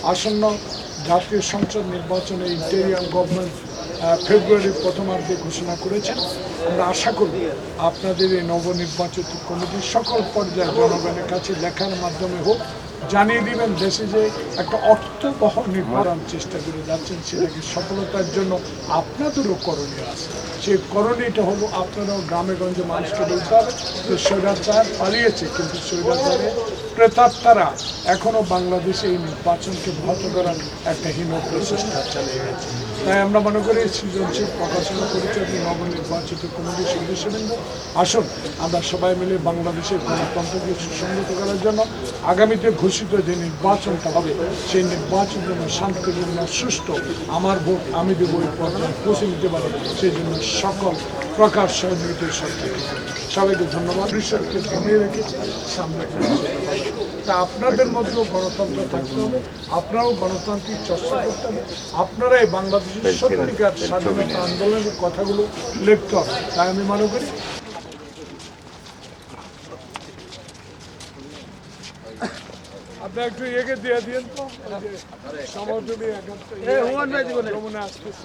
আসন্ন জাতীয় সংসদ নির্বাচনে ইন্টেরিয়াম গভর্নমেন্ট ফেব্রুয়ারির প্রথমার্ধে ঘোষণা করেছেন। আমরা আশা করি আপনাদের এই নবনির্বাচিত কমিটি সকল পর্যায়ে জনগণের কাছে লেখার মাধ্যমে হোক জানিয়ে দিবেন দেশে যে একটা অর্থবহ নির্বাচন চেষ্টা করে যাচ্ছেন, সেটাকে সফলতার জন্য আপনাদেরও করণীয় আছে। সেই করণীয়টা হলো আপনারাও গ্রামে গঞ্জে মানুষকে বলতে হবে যে স্বৈরাচার পালিয়েছে, কিন্তু স্বৈরাচারের প্রেতাত্মারা এখনও বাংলাদেশে এই নির্বাচনকে ব্যাহত করার একটা হীন প্রচেষ্টা চালিয়ে গেছে। তাই আমরা মনে করি সৃজনশীল প্রকাশনা পরিচয় নবনির্বাচিত কমিটির সদস্যবৃন্দ আসুন আমরা সবাই মিলে বাংলাদেশের গণতন্ত্রকে সুসংগত করার জন্য আগামীতে ঘোষিত যে নির্বাচনটা হবে সেই নির্বাচন যেন শান্তিপূর্ণ সুষ্ঠু, আমার ভোট আমি দেবো এই পর্যায়ে পৌঁছে নিতে পারে, সেই জন্য সকল প্রকার সহযোগিতার সরকার সবাইকে ধন্যবাদ। পরিষদকে থামিয়ে রেখেছে, সামনে তা আপনাদের মধ্যেও গণতন্ত্র থাকতে হবে, আপনারাও গণতান্ত্রিক চর্চা করতে হবে, আপনারাই বাংলাদেশের সত্যিকার স্বাধীনতা আন্দোলনের কথাগুলো লিখতে হবে। তাই আমি মনে করি আপনি একটু ইয়েকে দিয়ে দিন তো সমর্থনী আসতেছে।